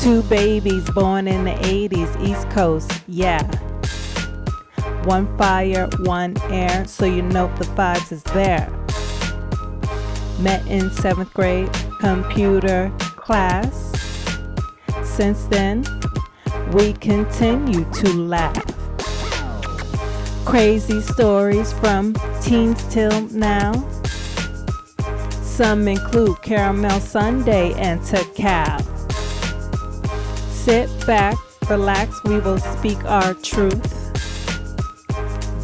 Two babies born in the 80s, East Coast, yeah. One fire, one air, so you know the vibes is there. Met in 7th grade, computer class. Since then, we continue to laugh. Crazy stories from teens till now. Some include caramel sundae and cacao. Sit back, relax, we will speak our truth.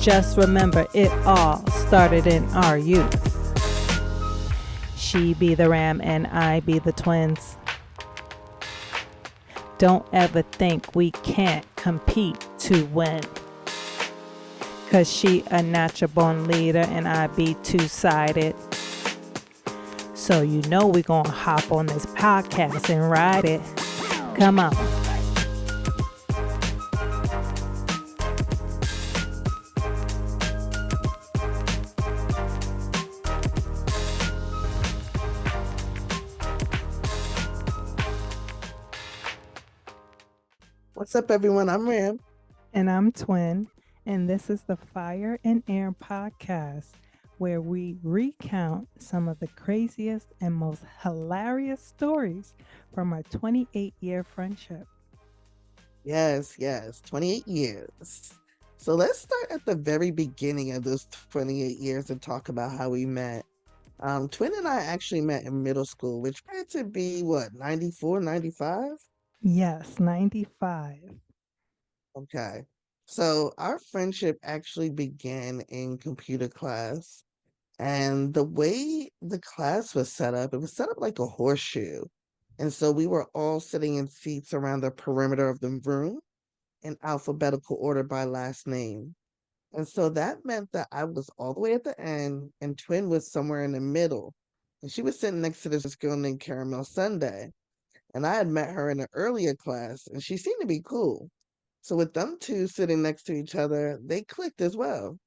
Just remember, it all started in our youth. She be the ram and I be the twins. Don't ever think we can't compete to win. Cause she a natural born leader and I be two-sided. So you know we gonna hop on this podcast and ride it. Come on. What's up, everyone? I'm Ram. And I'm Twin. And this is the Fire and Air podcast, where we recount some of the craziest and most hilarious stories from our 28-year friendship. Yes, 28 years. So let's start at the very beginning of those 28 years and talk about how we met. Twin and I actually met in middle school, which had to be, 94, 95? Yes, 95. Okay. So our friendship actually began in computer class. And the way the class was set up, it was set up like a horseshoe. And so we were all sitting in seats around the perimeter of the room in alphabetical order by last name. And so that meant that I was all the way at the end and Twin was somewhere in the middle. And she was sitting next to this girl named Caramel Sunday. And I had met her in an earlier class and she seemed to be cool. So with them two sitting next to each other, they clicked as well.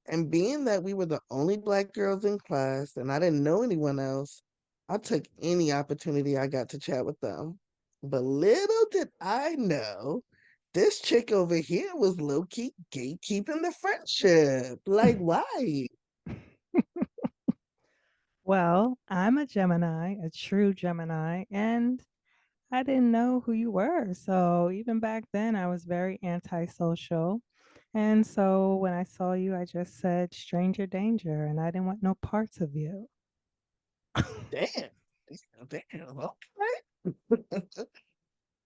And being that we were the only black girls in class and I didn't know anyone else, I took any opportunity I got to chat with them. But little did I know, this chick over here was low key gatekeeping the friendship. Like, why? Well, I'm a Gemini, a true Gemini, and I didn't know who you were. So even back then, I was very antisocial. And so when I saw you, I just said stranger danger, and I didn't want no parts of you. Damn, damn, okay.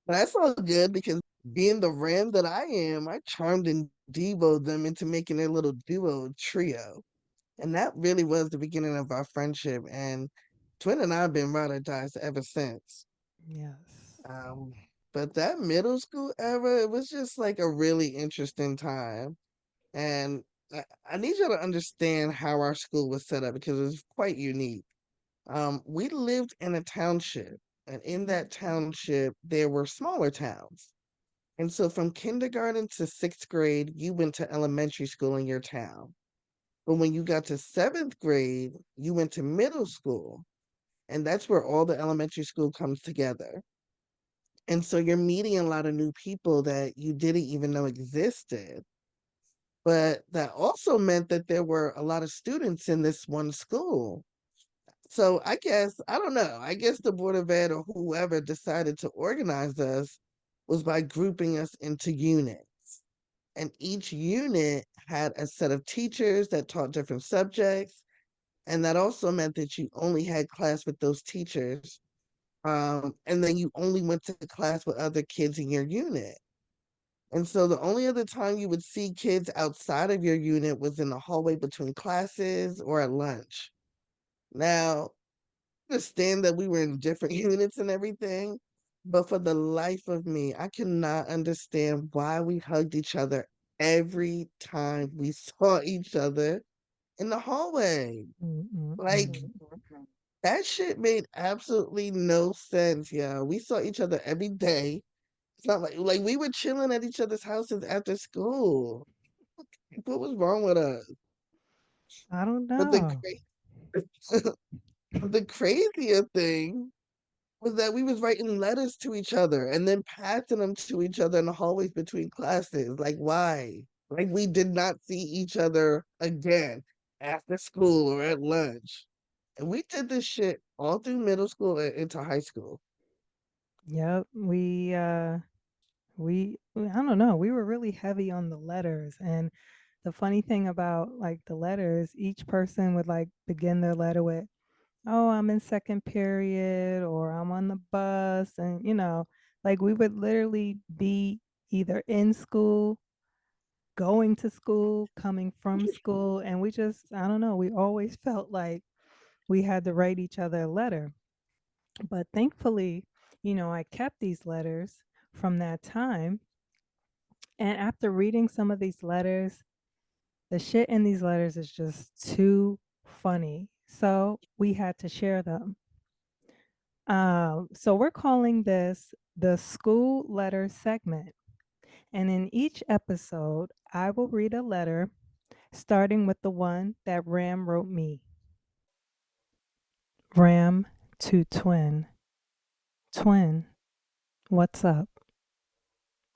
That's all good because being the ram that I am, I charmed and devoed them into making their little duo trio. And that really was the beginning of our friendship. And Twin and I have been ride or dies ever since. Yes. Um, but that middle school era, it was just like a really interesting time. And I need you to understand how our school was set up because it was quite unique. We lived in a township, and in that township, there were smaller towns. And so from kindergarten to 6th grade, you went to elementary school in your town. But when you got to 7th grade, you went to middle school, and that's where all the elementary school comes together. And so you're meeting a lot of new people that you didn't even know existed. But that also meant that there were a lot of students in this one school. So I guess, I don't know, I guess the Board of Ed or whoever decided to organize us was by grouping us into units. And each unit had a set of teachers that taught different subjects. And that also meant that you only had class with those teachers. And then you only went to class with other kids in your unit. And so the only other time you would see kids outside of your unit was in the hallway between classes or at lunch. Now, I understand that we were in different units and everything, but for the life of me, I cannot understand why we hugged each other every time we saw each other in the hallway. Like, Mm-mm-mm. that shit made absolutely no sense, yeah. We saw each other every day. It's not like we were chilling at each other's houses after school. What was wrong with us? I don't But the know. cra- the crazier thing was that we was writing letters to each other and then passing them to each other in the hallways between classes. Like, why? Like, we did not see each other again after school or at lunch. And we did this shit all through middle school and into high school. Yep, I don't know, we were really heavy on the letters. And the funny thing about like the letters, each person would like begin their letter with, "Oh, I'm in second period," or "I'm on the bus." And like we would literally be either in school, going to school, coming from school, and we just, I don't know, we always felt like we had to write each other a letter. But thankfully, I kept these letters from that time. And after reading some of these letters, the shit in these letters is just too funny. So we had to share them. So we're calling this the school letter segment. And in each episode, I will read a letter, starting with the one that Ram wrote me. Ram to Twin. Twin, what's up?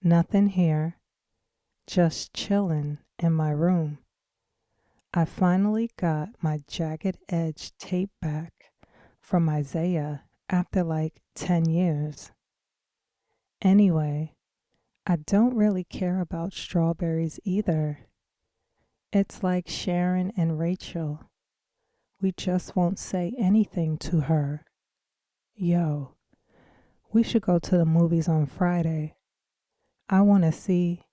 Nothing here. Just chillin' in my room. I finally got my jagged edge tape back from Isaiah after like 10 years. Anyway, I don't really care about strawberries either. It's like Sharon and Rachel. We just won't say anything to her. Yo, we should go to the movies on Friday. I want to see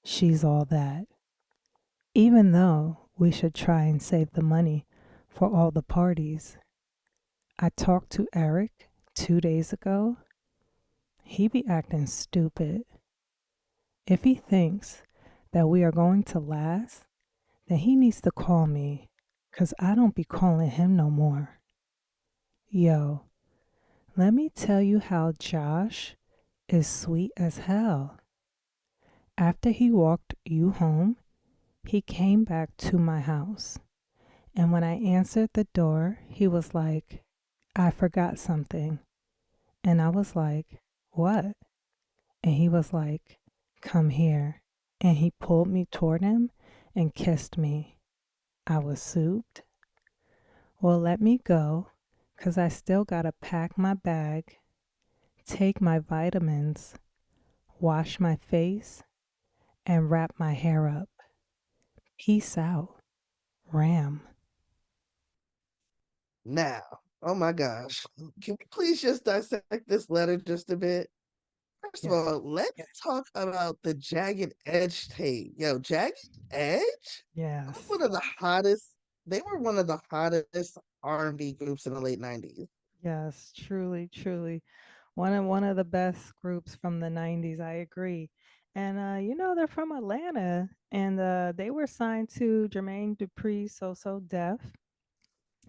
She's All That. Even though we should try and save the money for all the parties. I talked to Eric 2 days ago. He be acting stupid. If he thinks that we are going to last, then he needs to call me, 'cause I don't be calling him no more. Yo, let me tell you how Josh is sweet as hell. After he walked you home, he came back to my house. And when I answered the door, he was like, I forgot something. And I was like, what? And he was like, come here. And he pulled me toward him and kissed me. I was souped. Well, let me go, 'cause I still gotta pack my bag, take my vitamins, wash my face, and wrap my hair up. Peace out, Ram. Now, oh my gosh, can we please just dissect this letter just a bit? First of Yes, all, let's talk about the Jagged Edge tape. Yo, Jagged Edge? That was yes, one of the hottest. They were one of the hottest R&B groups in the late 90s. yes, truly, truly. One of the best groups from the 90s, I agree. And they're from Atlanta, and they were signed to Jermaine Dupri, So Def,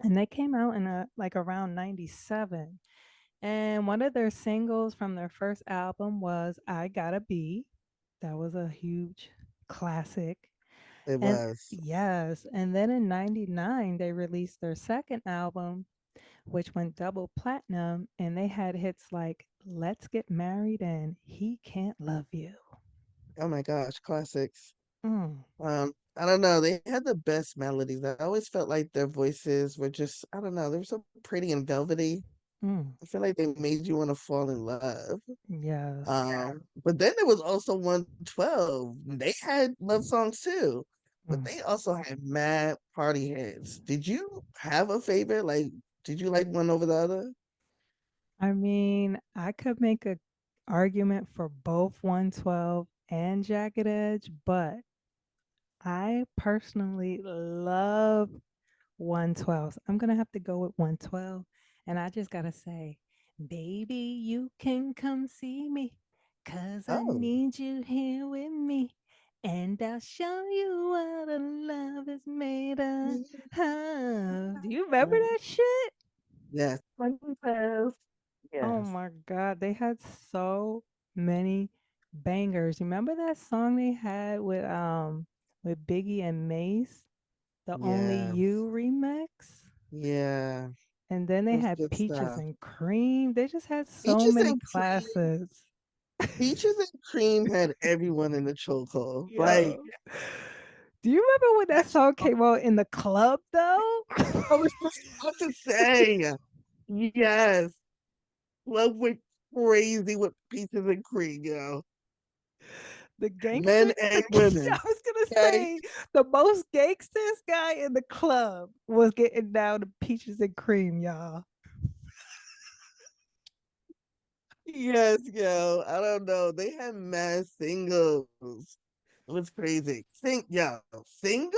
and they came out in like around 97. And one of their singles from their first album was I Gotta Be. That was a huge classic. It And was. yes, and then in 99 they released their second album, which went double platinum, and they had hits like Let's Get Married and He Can't Love You. Oh my gosh, classics. Mm, I don't know. They had the best melodies. I always felt like their voices were just, I don't know, they were so pretty and velvety. mm, I feel like they made you want to fall in love. yes. But then there was also 112. They had love songs too, but Mm. they also had mad party hits. Did you have a favorite? Like, did you like one over the other? I mean, I could make a argument for both 112 and Jagged Edge, but I personally love 112. So I'm going to have to go with 112. And I just got to say, baby, you can come see me, 'cause I Oh, need you here with me. And I'll show you what a love is made of. Do you remember that shit? yes. 112. Oh Yes. my God. They had so many bangers. Remember that song they had with Biggie and Mace? The Only Yes. You remix? Yeah. And then they It's had good peaches stuff. and cream. They just had so Peaches many and cream. classes. Peaches and cream had everyone in the chokehold. Like, Yo. Do you remember when that that's song came out in the club though? I was just about to say. Yes. Love went crazy with peaches and cream, yo. The gangster, Men and I women. was gonna Okay. say the most gangsters guy in the club was getting down to peaches and cream, y'all. Yes, yo. I don't know. They had mad singles. It was crazy. Yo, singles?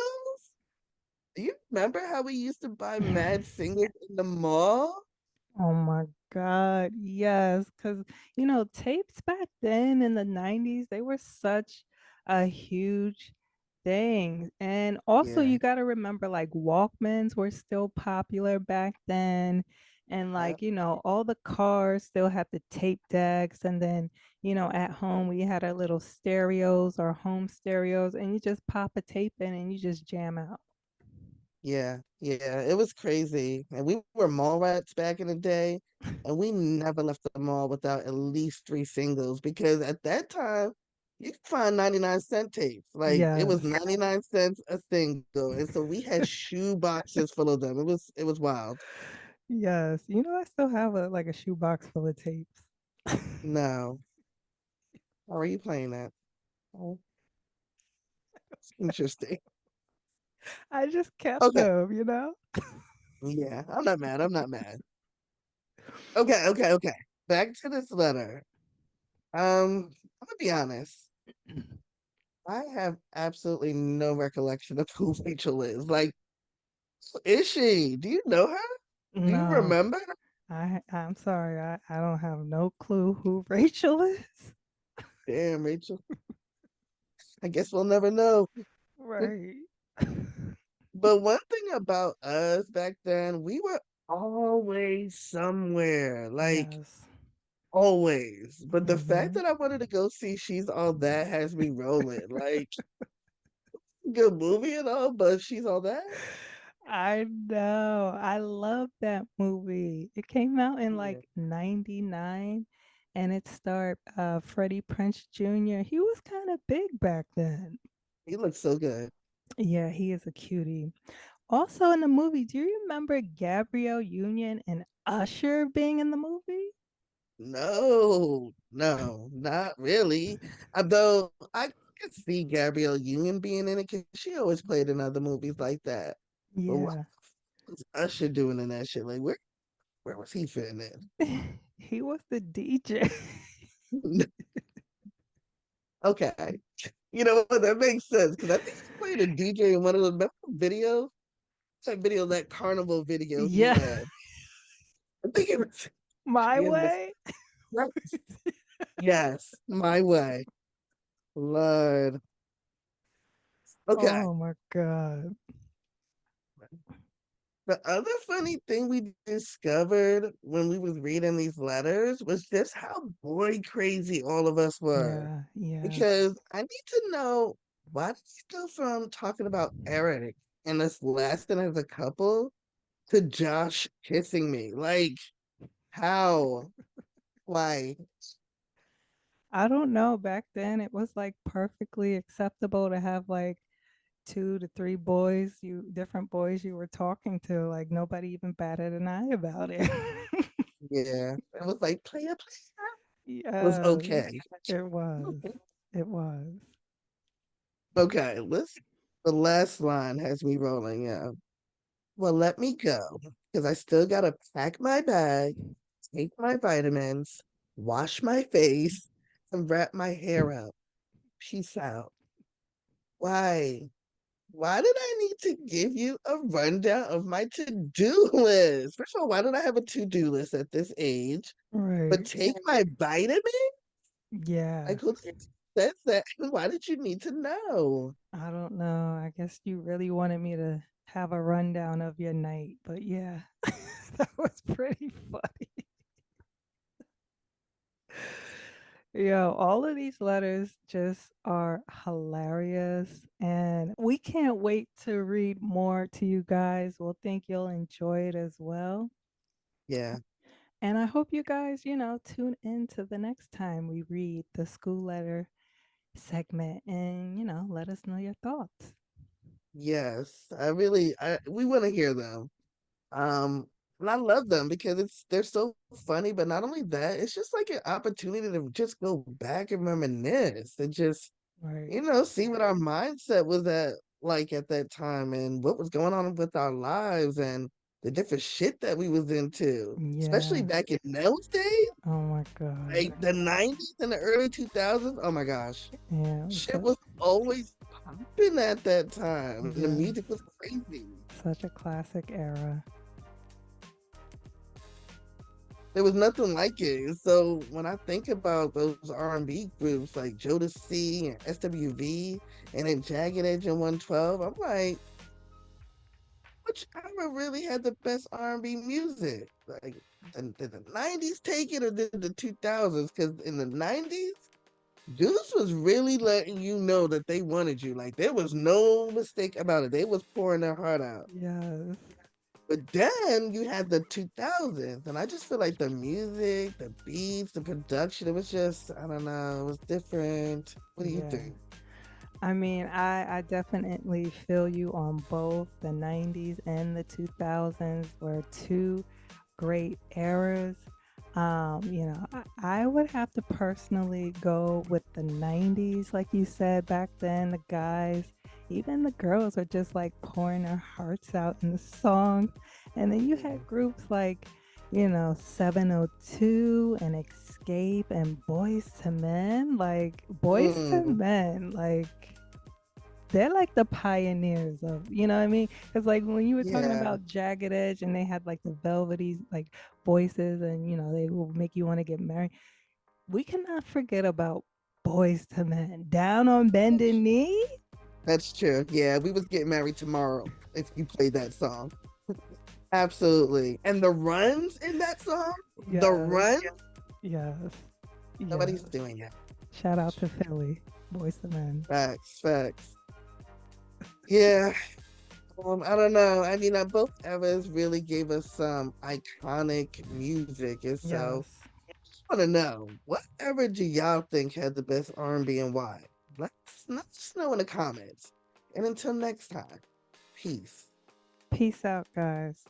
Do you remember how we used to buy mad singles in the mall? Oh my God. Yes. Because, tapes back then in the 90s, they were such a huge thing. And also, Yeah. you got to remember like Walkmans were still popular back then. And Yeah. like, all the cars still had the tape decks. And then, at home, we had our little stereos or home stereos, and you just pop a tape in and you just jam out. Yeah, yeah, it was crazy. And we were mall rats back in the day, and we never left the mall without at least three singles because at that time you could find 99-cent tapes. Like it was Yes. 99 cents a single. And so we had shoe boxes full of them. It was wild. Yes. I still have a shoebox full of tapes. No. How are you playing that? Oh, interesting. I just kept Okay. them. Yeah, I'm not mad. I'm not mad. Okay, okay, okay. Back to this letter. I'm gonna be honest. I have absolutely no recollection of who Rachel is. Like, who is she? Do you know her? Do you No, remember? I'm sorry. I don't have no clue who Rachel is. Damn, Rachel. I guess we'll never know. Right. But one thing about us back then, we were always somewhere. Like, Yes. always. But the fact Hmm. that I wanted to go see She's All That has me rolling. Like, good movie and all, but She's All That? I know. I love that movie. It came out in Yeah. like 99 and it starred Freddie Prince Jr. He was kind of big back then. He looks so good. Yeah, he is a cutie. Also in the movie, do you remember Gabrielle Union and Usher being in the movie? No, no, not really. Although I could see Gabrielle Union being in it because she always played in other movies like that. But what Yeah. was Usher doing in that shit? Like where was he fitting He was the DJ. in? Okay. You know what? That makes sense because I think he played a DJ in one of the remember the videos? That video, that carnival video he Yeah, had. I think it was my in this. way. Yes, my way. Lord. Okay. Oh my God. The other funny thing we discovered when we was reading these letters was just how boy crazy all of us were. Yeah, yeah. Because I need to know why did you go from talking about Eric and us lasting as a couple to Josh kissing me? Like, how? Why? I don't know. Back then, it was like perfectly acceptable to have like two to three different boys you were talking to. Like nobody even batted an eye about it. Yeah. It was like, play up was Yes, okay. it was. It was. Okay, the last line has me rolling, yeah. Well, let me go because I still gotta pack my bag, take my vitamins, wash my face, and wrap my hair up. Peace out. Why? Why did I need to give you a rundown of my to-do list? First of all, why did I have a to-do list at this age? But Right. take my vitamin? Yeah. Like who says that? Why did you need to know? I don't know. I guess you really wanted me to have a rundown of your night, but yeah, that was pretty funny. Yo, all of these letters just are hilarious, and we can't wait to read more to you guys. We'll think you'll enjoy it as well. Yeah. And I hope you guys, tune in to the next time we read the school letter segment and, let us know your thoughts. Yes. We want to hear them. Um, and I love them because they're so funny, but not only that, it's just like an opportunity to just go back and reminisce and just, Right. see what our mindset was at that time and what was going on with our lives and the different shit that we was into. Especially Yeah. back in those days, Oh my God. like the 90s and the early 2000s. Oh my gosh. Yeah. Shit was always popping at that time and the Yeah. music was crazy. Such a classic era. There was nothing like it. So when I think about those R&B groups like Jodeci and SWV and then Jagged Edge and 112, I'm like, which era really had the best R&B music? Like, did the 90s take it or did the 2000s? Because in the 90s, Juice was really letting you know that they wanted you. Like, there was no mistake about it. They was pouring their heart out. Yes. But then you had the 2000s, and I just feel like the music, the beats, the production, it was just, I don't know, it was different. What do you Yeah. think? I mean, I definitely feel you on both. The 90s and the 2000s were two great eras. I would have to personally go with the 90s. Like you said, back then, the guys, even the girls were just like pouring their hearts out in the song. And then you Yeah. had groups like, 702 and Escape and Boys to Men. Like, Boys to Mm, Men, like, they're like the pioneers of, you know what I mean? Because like when you were talking yeah, about Jagged Edge and they had like the velvety like voices and they will make you want to get married. We cannot forget about Boys to Men. Down on bended knee. that's true. Yeah, we was getting married tomorrow if you played that song. Absolutely. And the runs in that song, the Yes, runs, yes, yes. nobody's doing that. Shout out to Philly. Boys to Men. Facts, facts. Yeah, I don't know. I mean, both eras really gave us some iconic music, and so Yes. want to know what era do y'all think had the best R&B and why? Let us know in the comments. And until next time, peace. Peace out, guys.